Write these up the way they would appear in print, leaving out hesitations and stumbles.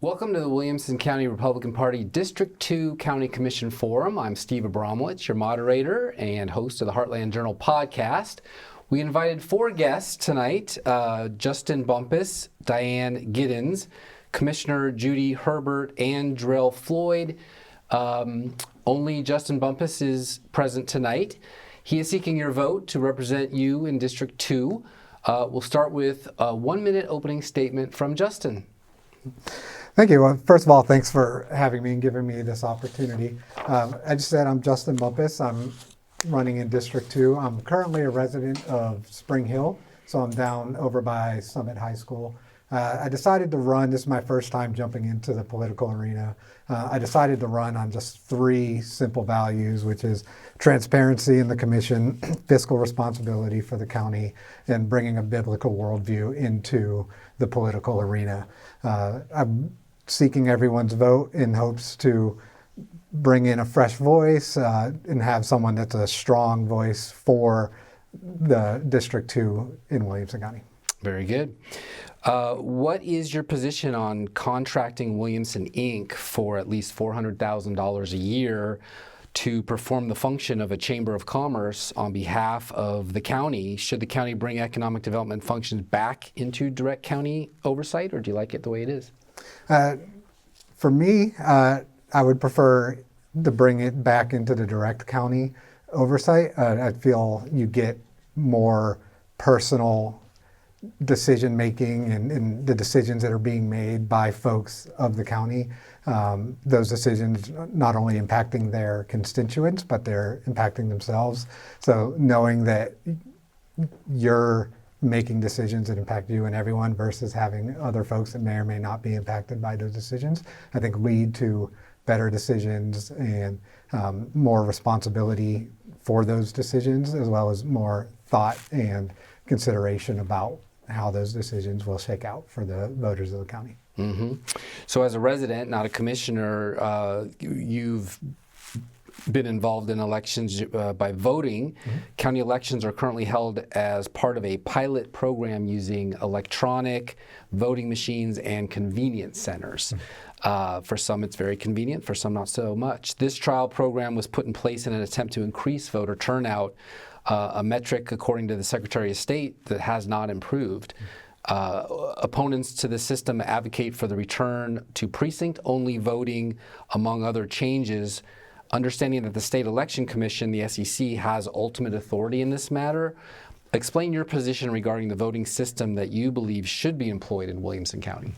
Welcome to the Williamson County Republican Party District 2 County Commission Forum. I'm Steve Abramowicz, your moderator and host of the Heartland Journal podcast. We invited 4 guests tonight, Justin Bumpus, Diane Giddens, Commissioner Judy Herbert, and Drell Floyd. Only Justin Bumpus is present tonight. He is seeking your vote to represent you in District 2. We'll start with a 1-minute opening statement from Justin. Thank you. Well, first of all, thanks for having me and giving me this opportunity. I just said I'm Justin Bumpus. I'm running in District 2. I'm currently a resident of Spring Hill, so I'm down over by Summit High School. I decided to run. This is my first time jumping into the political arena. I decided to run on just 3 simple values, which is transparency in the commission, fiscal responsibility for the county, and bringing a biblical worldview into the political arena. I'm seeking everyone's vote in hopes to bring in a fresh voice and have someone that's a strong voice for the District 2 in Williamson County. Very good. What is your position on contracting Williamson Inc. for at least $400,000 a year to perform the function of a chamber of commerce on behalf of the county? Should the county bring economic development functions back into direct county oversight, or do you like it the way it is? For me, I would prefer to bring it back into the direct county oversight. I feel you get more personal decision making and the decisions that are being made by folks of the county. Those decisions not only impacting their constituents, but they're impacting themselves. So knowing that you're making decisions that impact you and everyone versus having other folks that may or may not be impacted by those decisions, I think lead to better decisions and more responsibility for those decisions, as well as more thought and consideration about how those decisions will shake out for the voters of the county. Mm-hmm. So as a resident, not a commissioner, you've been involved in elections by voting. Mm-hmm. County elections are currently held as part of a pilot program using electronic voting machines and convenience centers. Mm-hmm. For some, it's very convenient. For some, not so much. This trial program was put in place in an attempt to increase voter turnout, a metric, according to the Secretary of State, that has not improved. Opponents to the system advocate for the return to precinct-only voting, among other changes, understanding that the State Election Commission, the SEC, has ultimate authority in this matter. Explain your position regarding the voting system that you believe should be employed in Williamson County.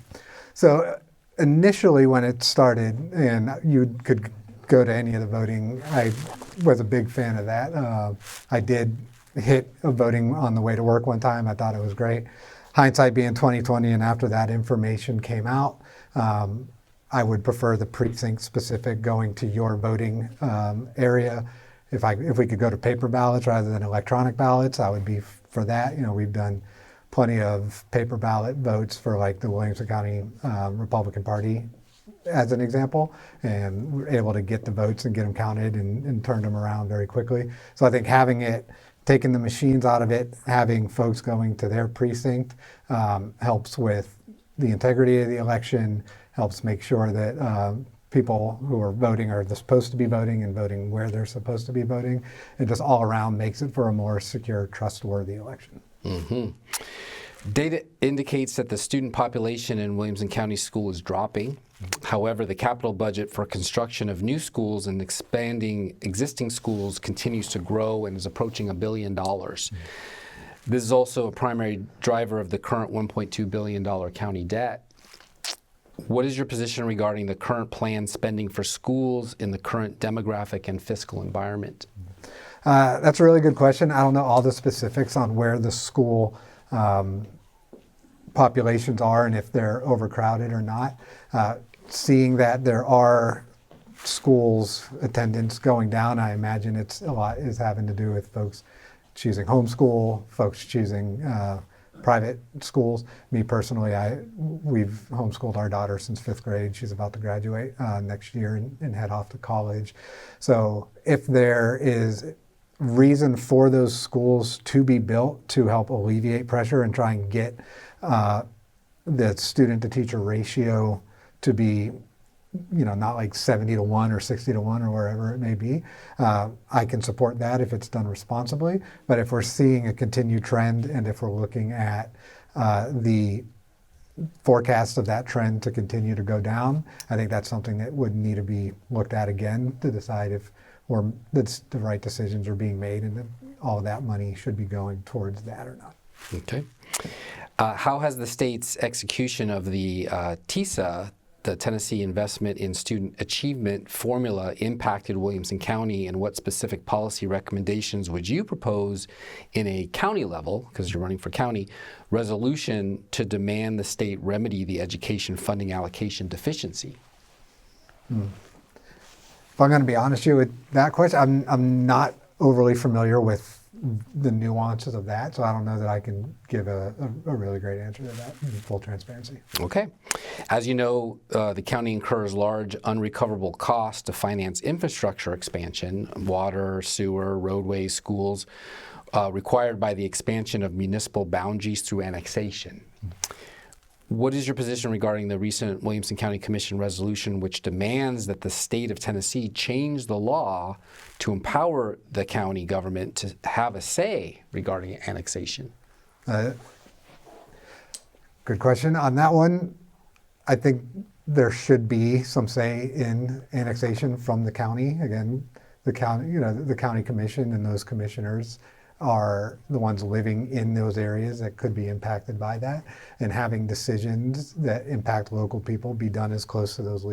So initially when it started, and you could go to any of the voting, I was a big fan of that. I did hit a voting on the way to work one time. I thought it was great. Hindsight being 2020, and after that information came out, I would prefer the precinct specific going to your voting area. If we could go to paper ballots rather than electronic ballots, I would be for that. You know, we've done plenty of paper ballot votes for like the Williamson County Republican Party as an example, and we're able to get the votes and get them counted and turn them around very quickly. So I think taking the machines out of it, having folks going to their precinct helps with the integrity of the election, helps make sure that people who are voting are supposed to be voting and voting where they're supposed to be voting. It just all around makes it for a more secure, trustworthy election. Mm-hmm. Data indicates that the student population in Williamson County School is dropping. However, the capital budget for construction of new schools and expanding existing schools continues to grow and is approaching $1 billion. This is also a primary driver of the current $1.2 billion county debt. What is your position regarding the current planned spending for schools in the current demographic and fiscal environment? That's a really good question. I don't know all the specifics on where the school populations are and if they're overcrowded or not. Seeing that there are schools attendance going down, I imagine a lot is having to do with folks choosing homeschool, folks choosing private schools. Me personally, we've homeschooled our daughter since 5th grade. She's about to graduate next year and head off to college. So if there is reason for those schools to be built to help alleviate pressure and try and get the student to teacher ratio to be, not like 70-1 or 60-1 or wherever it may be. I can support that if it's done responsibly. But if we're seeing a continued trend and if we're looking at the forecast of that trend to continue to go down, I think that's something that would need to be looked at again to decide if the right decisions are being made and that all of that money should be going towards that or not. Okay. How has the state's execution of the TISA, the Tennessee Investment in Student Achievement formula, impacted Williamson County, and what specific policy recommendations would you propose in a county level, because you're running for county, resolution to demand the state remedy the education funding allocation deficiency? If I'm going to be honest with you with that question, I'm not overly familiar with the nuances of that, so I don't know that I can give a really great answer to that in full transparency. Okay. As you know, the county incurs large unrecoverable costs to finance infrastructure expansion, water, sewer, roadways, schools, required by the expansion of municipal boundaries through annexation. What is your position regarding the recent Williamson County Commission resolution which demands that the state of Tennessee change the law to empower the county government to have a say regarding annexation? Good question. On that one, I think there should be some say in annexation from the county. Again, the county, the county commission and those commissioners are the ones living in those areas that could be impacted by that, and having decisions that impact local people be done as close to those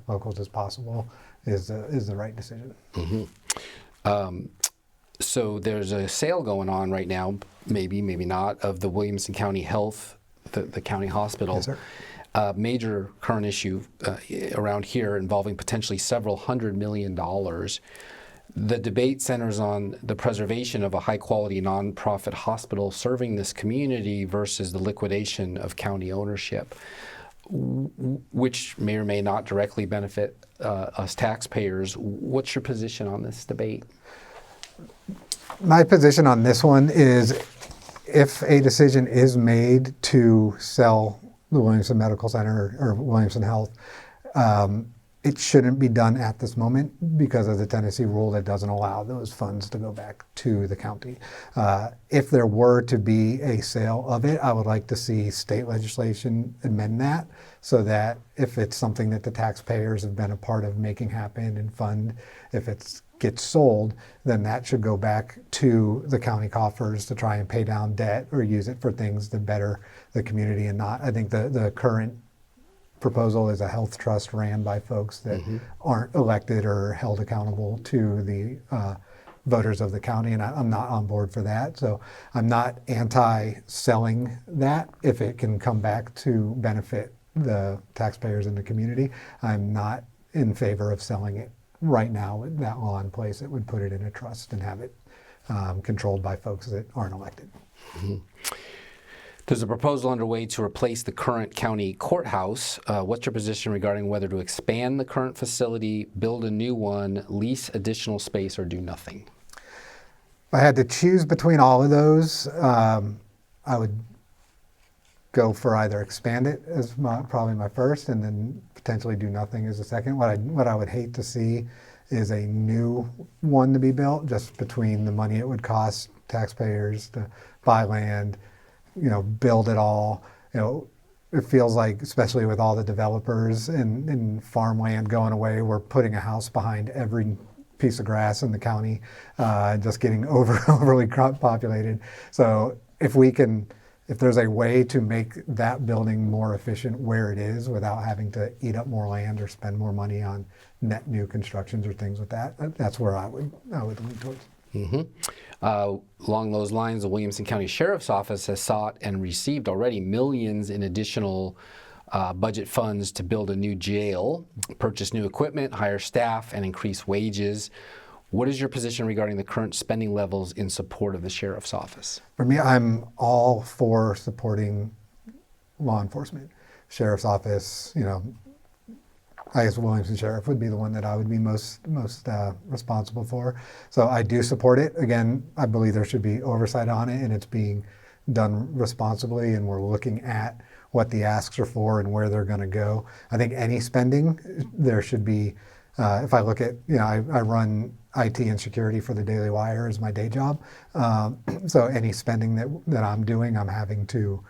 locals as possible is the right decision. Mm-hmm. So there's a sale going on right now, maybe not, of the Williamson County Health, the county hospital. Yes, sir. Major current issue around here involving potentially several $100 million. The debate centers on the preservation of a high-quality nonprofit hospital serving this community versus the liquidation of county ownership, which may or may not directly benefit us taxpayers. What's your position on this debate? My position on this one is if a decision is made to sell the Williamson Medical Center or Williamson Health, it shouldn't be done at this moment because of the Tennessee rule that doesn't allow those funds to go back to the county. If there were to be a sale of it, I would like to see state legislation amend that so that if it's something that the taxpayers have been a part of making happen and fund, if it gets sold, then that should go back to the county coffers to try and pay down debt or use it for things that better the community and not. I think the current proposal is a health trust ran by folks that aren't elected or held accountable to the voters of the county, and I'm not on board for that. So I'm not anti-selling that if it can come back to benefit the taxpayers in the community. I'm not in favor of selling it right now with that law in place. It would put it in a trust and have it controlled by folks that aren't elected. Mm-hmm. There's a proposal underway to replace the current county courthouse. What's your position regarding whether to expand the current facility, build a new one, lease additional space, or do nothing? If I had to choose between all of those, I would go for either expand it as probably my first, and then potentially do nothing as a second. What I would hate to see is a new one to be built, just between the money it would cost taxpayers to buy land, build it all. It feels like, especially with all the developers and farmland going away, we're putting a house behind every piece of grass in the county, just getting overly populated. So if there's a way to make that building more efficient where it is without having to eat up more land or spend more money on net new constructions or things with that, that's where I would lean towards. Mm-hmm. Along those lines, the Williamson County Sheriff's Office has sought and received already millions in additional budget funds to build a new jail, purchase new equipment, hire staff, and increase wages. What is your position regarding the current spending levels in support of the Sheriff's Office? For me, I'm all for supporting law enforcement. Sheriff's Office, I guess Williamson Sheriff would be the one that I would be most responsible for. So I do support it. Again, I believe there should be oversight on it, and it's being done responsibly and we're looking at what the asks are for and where they're going to go. I think any spending, there should be, if I look at, I run IT and security for the Daily Wire as my day job. So any spending that I'm doing, I'm having to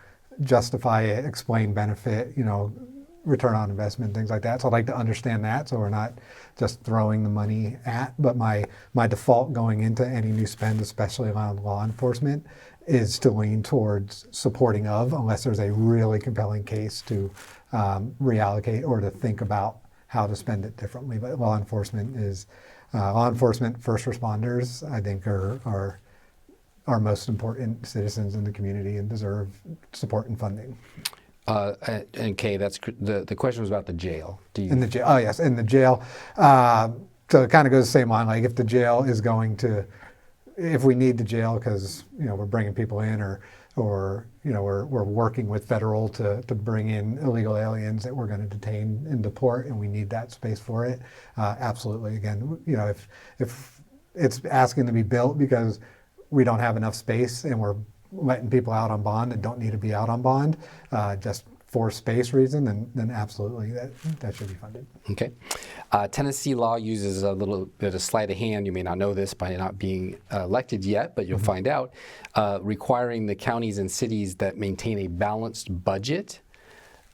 justify it, explain benefit, return on investment, things like that. So I'd like to understand that so we're not just throwing the money at, but my default going into any new spend, especially around law enforcement, is to lean towards supporting of, unless there's a really compelling case to reallocate or to think about how to spend it differently. But law enforcement, first responders, I think are our most important citizens in the community and deserve support and funding. And Kay, that's the question was about the jail. In the jail, oh yes, in the jail. So it kind of goes the same line. Like if the jail is going to, if we need the jail because we're bringing people in, or we're working with federal to bring in illegal aliens that we're going to detain and deport, and we need that space for it. Absolutely. Again, if it's asking to be built because we don't have enough space and we're letting people out on bond that don't need to be out on bond, just for space reason, then absolutely that should be funded. Okay. Tennessee law uses a little bit of sleight of hand. You may not know this by not being elected yet, but you'll find out. Requiring the counties and cities that maintain a balanced budget.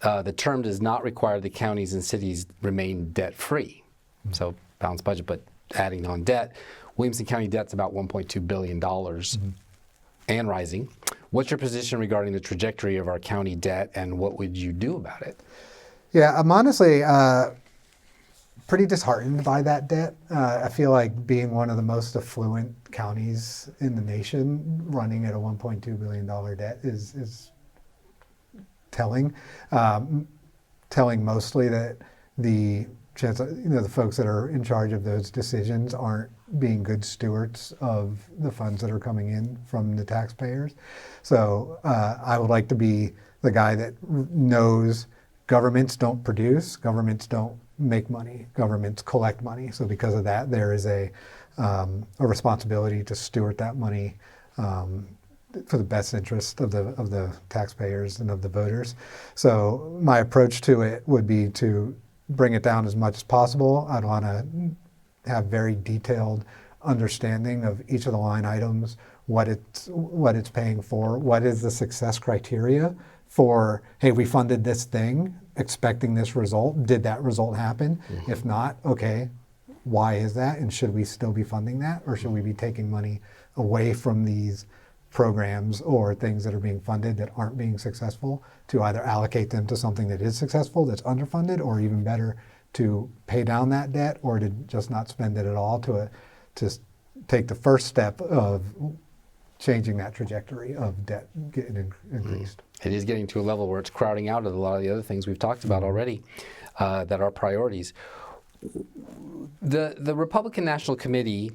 The term does not require the counties and cities remain debt-free. So balanced budget, but adding on debt. Williamson County debt's about $1.2 billion. And rising. What's your position regarding the trajectory of our county debt, and what would you do about it? Yeah, I'm honestly pretty disheartened by that debt. I feel like being one of the most affluent counties in the nation, running at a $1.2 billion debt is telling. Telling mostly that the folks that are in charge of those decisions aren't being good stewards of the funds that are coming in from the taxpayers. So I would like to be the guy that knows governments don't produce, governments don't make money, governments collect money. So because of that, there is a responsibility to steward that money for the best interest of the taxpayers and of the voters. So my approach to it would be to bring it down as much as possible. I'd want to have very detailed understanding of each of the line items, what it's paying for, what is the success criteria for, hey, we funded this thing expecting this result. Did that result happen? Mm-hmm. If not, okay, why is that? And should we still be funding that? Or should we be taking money away from these programs or things that are being funded that aren't being successful to either allocate them to something that is successful that's underfunded, or even better, to pay down that debt, or to just not spend it at all, to take the first step of changing that trajectory of debt getting increased. It is getting to a level where it's crowding out of a lot of the other things we've talked about already that are priorities. The Republican National Committee,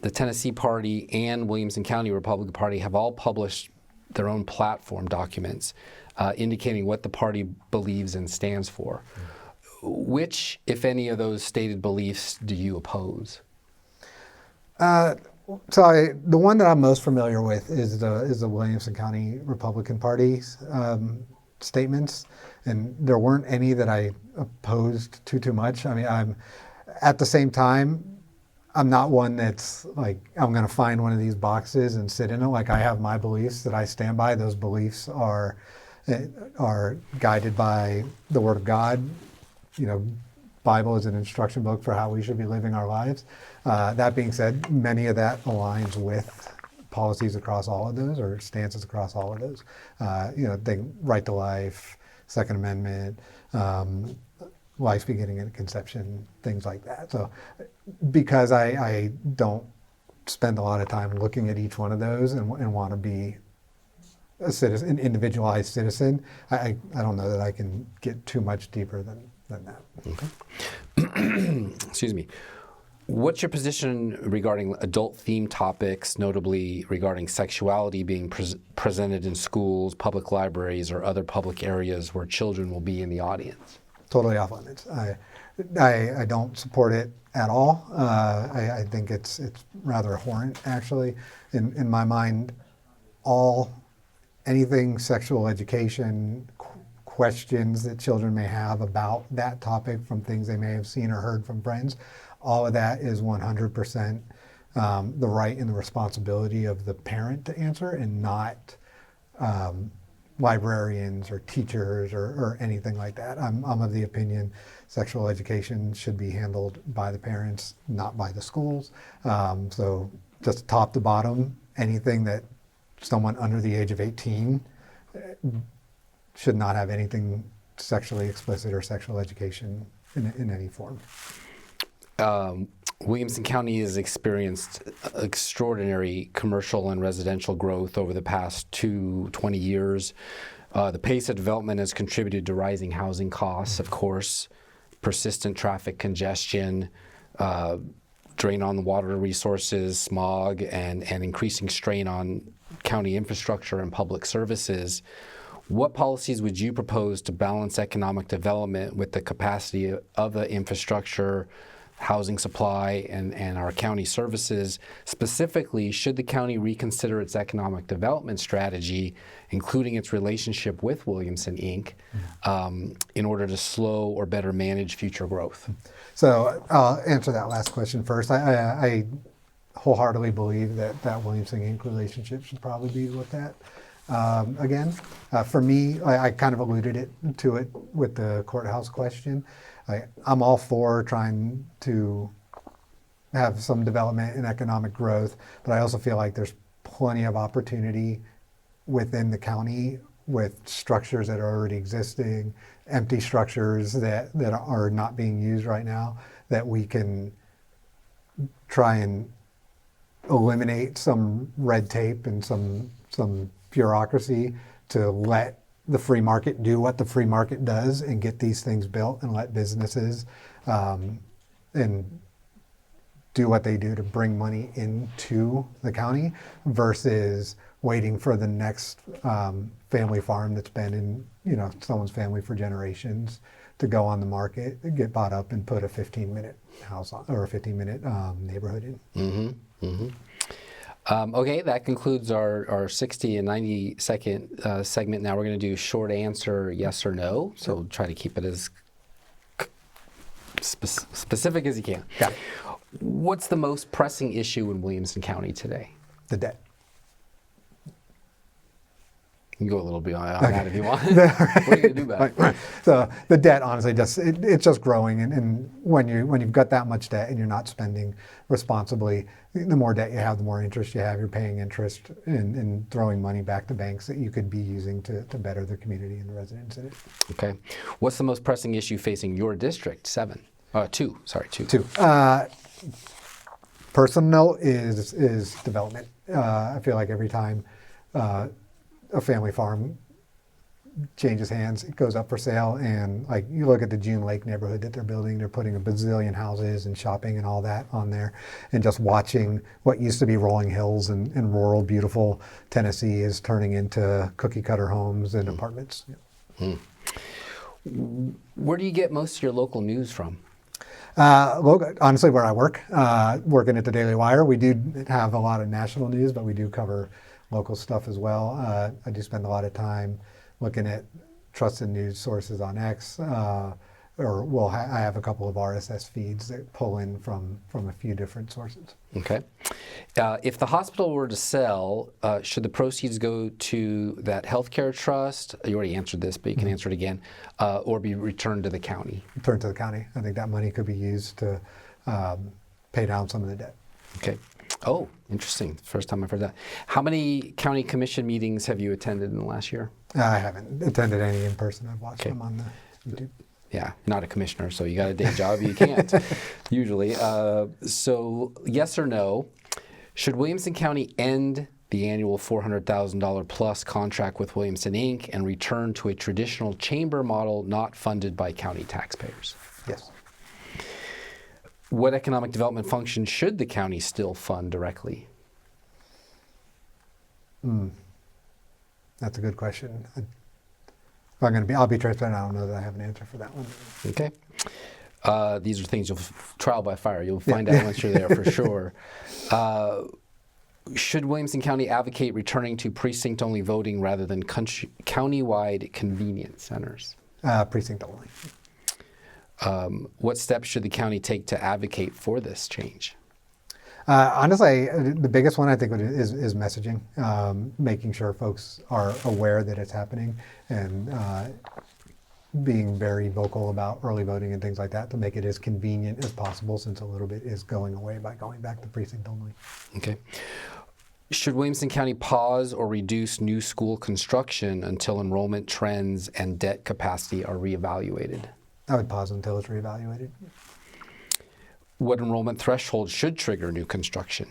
the Tennessee Party, and Williamson County Republican Party have all published their own platform documents indicating what the party believes and stands for. Which, if any, of those stated beliefs do you oppose? The one that I'm most familiar with is the Williamson County Republican Party's statements, and there weren't any that I opposed too much. I mean, I'm at the same time, I'm not one that's like, I'm going to find one of these boxes and sit in it. Like, I have my beliefs that I stand by. Those beliefs are guided by the Word of God. Bible is an instruction book for how we should be living our lives. That being said, many of that aligns with policies across all of those, or stances across all of those. Right to life, Second Amendment, life beginning at conception, things like that. So because I don't spend a lot of time looking at each one of those and want to be a citizen, an individualized citizen, I don't know that I can get too much deeper than that. Okay. Excuse me. What's your position regarding adult-themed topics, notably regarding sexuality being presented in schools, public libraries, or other public areas where children will be in the audience? Totally off limits. I don't support it at all. I think it's rather abhorrent, actually. In my mind, all anything sexual education, questions that children may have about that topic from things they may have seen or heard from friends, all of that is 100% the right and the responsibility of the parent to answer, and not librarians or teachers or anything like that. I'm of the opinion sexual education should be handled by the parents, not by the schools. So just top to bottom, anything that someone under the age of 18 should not have anything sexually explicit or sexual education in any form. Williamson County has experienced extraordinary commercial and residential growth over the past 20 years. The pace of development has contributed to rising housing costs, of course, persistent traffic congestion, drain on the water resources, smog, and increasing strain on county infrastructure and public services. What policies would you propose to balance economic development with the capacity of the infrastructure, housing supply, and our county services? Specifically, should the county reconsider its economic development strategy, including its relationship with Williamson Inc., in order to slow or better manage future growth? So I'll answer that last question first. I wholeheartedly believe that Williamson Inc. relationship should probably be looked at again. For me, I kind of alluded to it with the courthouse question. I'm all for trying to have some development and economic growth, but I also feel like there's plenty of opportunity within the county with structures that are already existing, empty structures that are not being used right now, that we can try and eliminate some red tape and some bureaucracy to let the free market do what the free market does and get these things built, and let businesses and do what they do to bring money into the county, versus waiting for the next family farm that's been in someone's family for generations to go on the market, get bought up, and put a 15-minute house on, or a 15-minute neighborhood in. Mm-hmm. Mm-hmm. Okay, that concludes our 60 and 90 second segment. Now we're going to do short answer, yes or no. So we'll try to keep it as specific as you can. Yeah. What's the most pressing issue in Williamson County today? The debt. You can go a little bit on that if you want. What are you going to do about it? So the debt, honestly, it's just growing, and when you've got that much debt and you're not spending responsibly, the more debt you have, the more interest you have. You're paying interest and throwing money back to banks that you could be using to better the community and the residents in it. Okay. What's the most pressing issue facing your district? Two. Personal is development. I feel like every time a family farm changes hands, it goes up for sale, and like you look at the June Lake neighborhood that they're building, they're putting a bazillion houses and shopping and all that on there, and just watching what used to be rolling hills and rural beautiful Tennessee is turning into cookie cutter homes and apartments. Yeah. Where do you get most of your local news from? Honestly, where I work, working at the Daily Wire, we do have a lot of national news, but we do cover local stuff as well. I do spend a lot of time looking at trusted news sources on X, I have a couple of RSS feeds that pull in from a few different sources. Okay. If the hospital were to sell, should the proceeds go to that healthcare trust? You already answered this, but you can answer it again, or be returned to the county? Returned to the county. I think that money could be used to pay down some of the debt. Okay. Oh, interesting. First time I've heard that. How many county commission meetings have you attended in the last year? I haven't attended any in person. I've watched them on the YouTube. Yeah, not a commissioner, so you got a day job. You can't, usually. So yes or no, should Williamson County end the annual $400,000 plus contract with Williamson Inc. and return to a traditional chamber model not funded by county taxpayers? Yes. What economic development function should the county still fund directly? That's a good question. I'll be transparent. I don't know that I have an answer for that one. Okay. These are things you'll trial by fire. You'll find out once you're there for sure. Should Williamson County advocate returning to precinct-only voting rather than county-wide convenience centers? Precinct only. What steps should the county take to advocate for this change? Honestly, the biggest one I think is messaging, making sure folks are aware that it's happening, and being very vocal about early voting and things like that to make it as convenient as possible, since a little bit is going away by going back to precinct only. Okay. Should Williamson County pause or reduce new school construction until enrollment trends and debt capacity are reevaluated? I would pause until it's reevaluated. What enrollment threshold should trigger new construction?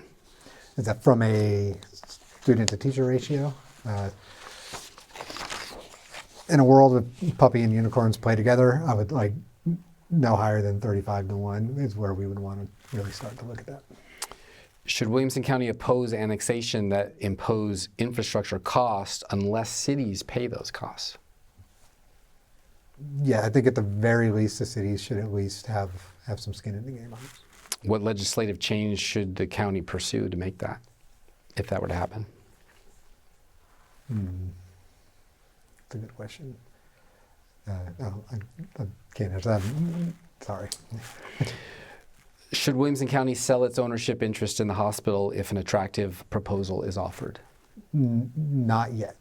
Is that from a student to teacher ratio? In a world of puppy and unicorns play together, I would like no higher than 35-1 is where we would want to really start to look at that. Should Williamson County oppose annexation that impose infrastructure costs unless cities pay those costs? Yeah, I think at the very least, the cities should at least have some skin in the game on it. What legislative change should the county pursue to make that, if that were to happen? That's a good question. I can't answer that. Sorry. Should Williamson County sell its ownership interest in the hospital if an attractive proposal is offered? Not yet.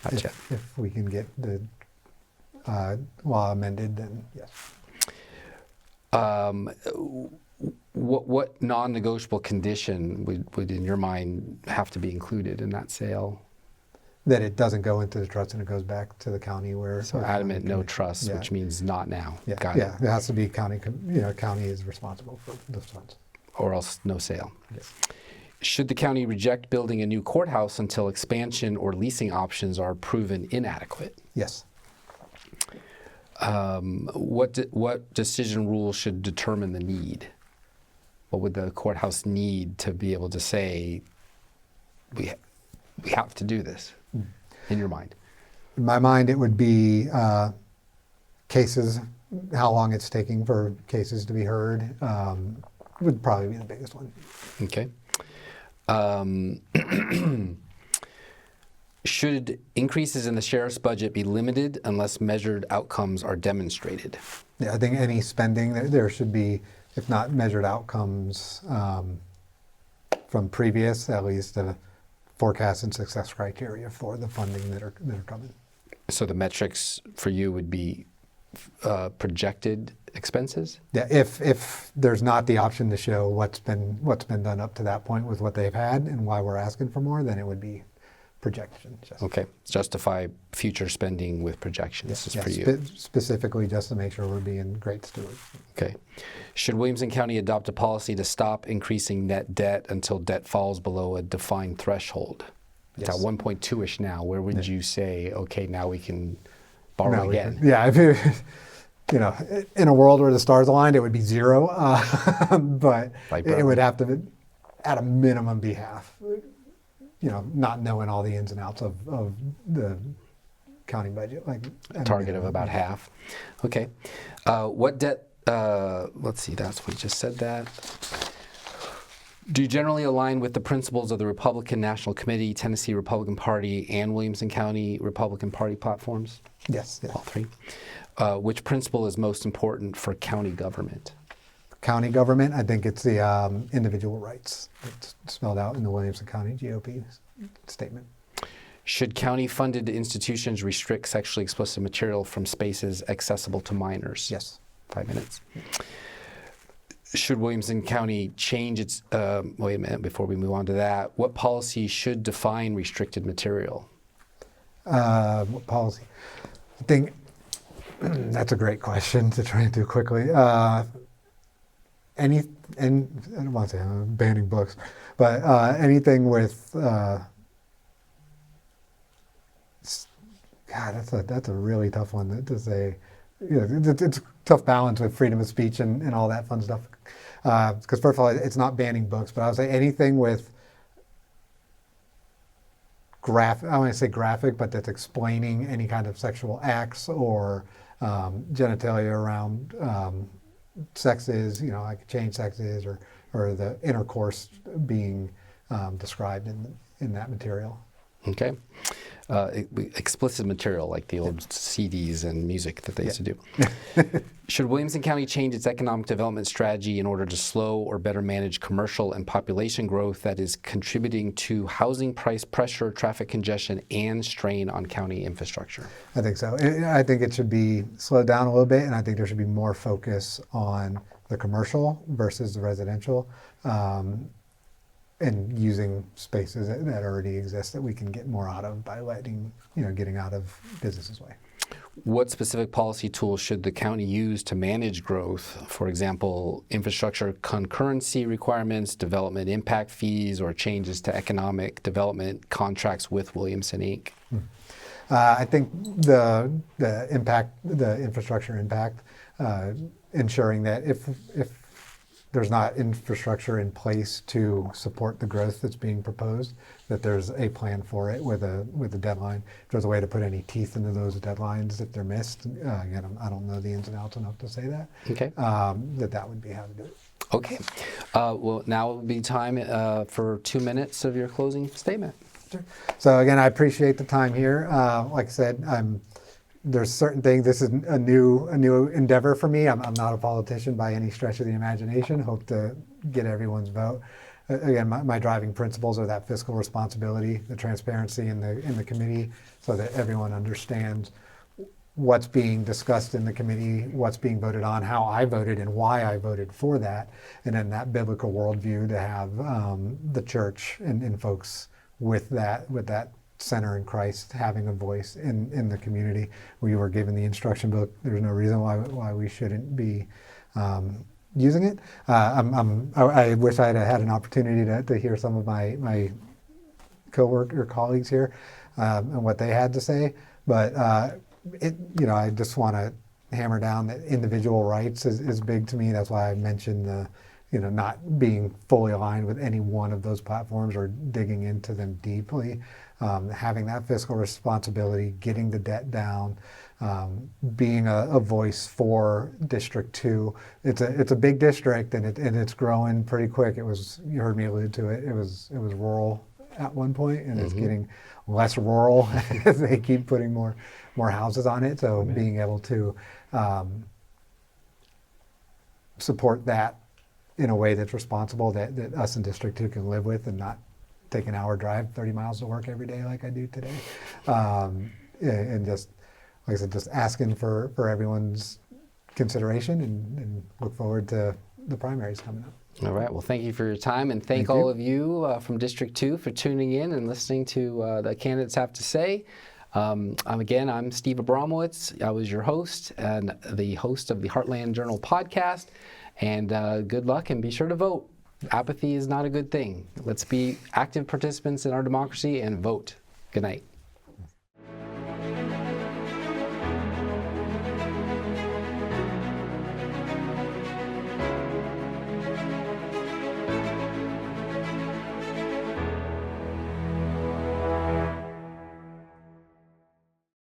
Not yet. If we can get the law amended, then yes. What non-negotiable condition would, in your mind, have to be included in that sale? That it doesn't go into the trust and it goes back to the county where. So adamant no trust, yeah. Which means not now. Yeah, Got it. yeah. It has to be county. County is responsible for those funds. Or else no sale. Yes. Should the county reject building a new courthouse until expansion or leasing options are proven inadequate? Yes. What decision rule should determine the need? What would the courthouse need to be able to say, we have to do this, in your mind? In my mind, it would be cases, how long it's taking for cases to be heard, would probably be the biggest one. Okay. Should increases in the sheriff's budget be limited unless measured outcomes are demonstrated? Yeah, I think any spending, there should be, if not measured outcomes from previous, at least forecast and success criteria for the funding that are coming. So the metrics for you would be projected expenses? Yeah, if there's not the option to show what's been done up to that point with what they've had and why we're asking for more, then it would be projections. Okay, justify future spending with projections. This is for you. Specifically just to make sure we're being great stewards. Okay. Should Williamson County adopt a policy to stop increasing net debt until debt falls below a defined threshold? It's at 1.2-ish now. Where would you say, okay, now we can borrow again? In a world where the stars aligned, it would be 0, but it would have to, at a minimum, be half. Not knowing all the ins and outs of the county budget. Like a target of about half. Okay. What debt, let's see, that's, we just said that. Do you generally align with the principles of the Republican National Committee, Tennessee Republican Party, and Williamson County Republican Party platforms? Yes. All three. Which principle is most important for county government? County government, I think it's the individual rights. It's spelled out in the Williamson County GOP statement. Should county-funded institutions restrict sexually explicit material from spaces accessible to minors? Yes. 5 minutes. Should Williamson County change its, wait a minute, before we move on to that, what policy should define restricted material? What policy? I think that's a great question to try and do quickly. And I don't want to say I'm banning books, but anything with God, that's a really tough one to say. It's a tough balance with freedom of speech and all that fun stuff. Because first of all, it's not banning books, but I would say anything with I want to say graphic, but that's explaining any kind of sexual acts or genitalia around sexes, like change sexes or the intercourse being described in that material. Okay. Explicit material like the old CDs and music that they used to do. Should Williamson County change its economic development strategy in order to slow or better manage commercial and population growth that is contributing to housing price pressure, traffic congestion, and strain on county infrastructure? I think so. I think it should be slowed down a little bit, and I think there should be more focus on the commercial versus the residential. And using spaces that already exist that we can get more out of by getting out of businesses' way. What specific policy tools should the county use to manage growth? For example, infrastructure concurrency requirements, development impact fees, or changes to economic development contracts with Williamson Inc.? I think the infrastructure impact, ensuring that if there's not infrastructure in place to support the growth that's being proposed, that there's a plan for it with a deadline. If there's a way to put any teeth into those deadlines if they're missed, again, I don't know the ins and outs enough to say that. Okay. That would be how to do it. Okay. Well, now will be time for 2 minutes of your closing statement. Sure. So again, I appreciate the time here. Like I said, there's certain things. This is a new endeavor for me. I'm not a politician by any stretch of the imagination. Hope to get everyone's vote. Again, my driving principles are that fiscal responsibility, the transparency in the committee, so that everyone understands what's being discussed in the committee, what's being voted on, how I voted, and why I voted for that, and then that biblical worldview to have the church and folks with that center in Christ having a voice in the community. We were given the instruction book. There's no reason why we shouldn't be using it. I wish I had an opportunity to hear some of my colleagues here and what they had to say. But I just want to hammer down that individual rights is big to me. That's why I mentioned not being fully aligned with any one of those platforms or digging into them deeply. Having that fiscal responsibility, getting the debt down, being a voice for District 2. It's a big district and it's growing pretty quick. You heard me allude to it. It was rural at one point, and it's getting less rural as they keep putting more houses on it. So being able to support that in a way that's responsible, that us in District 2 can live with, and not take an hour drive 30 miles to work every day like I do today. And just, like I said, just asking for everyone's consideration and look forward to the primaries coming up. All right. Well, thank you for your time, and thank all of you from District 2 for tuning in and listening to the candidates have to say. I'm Steve Abramowicz. I was your host and the host of the Heartland Journal podcast. And good luck, and be sure to vote. Apathy is not a good thing. Let's be active participants in our democracy and vote. Good night.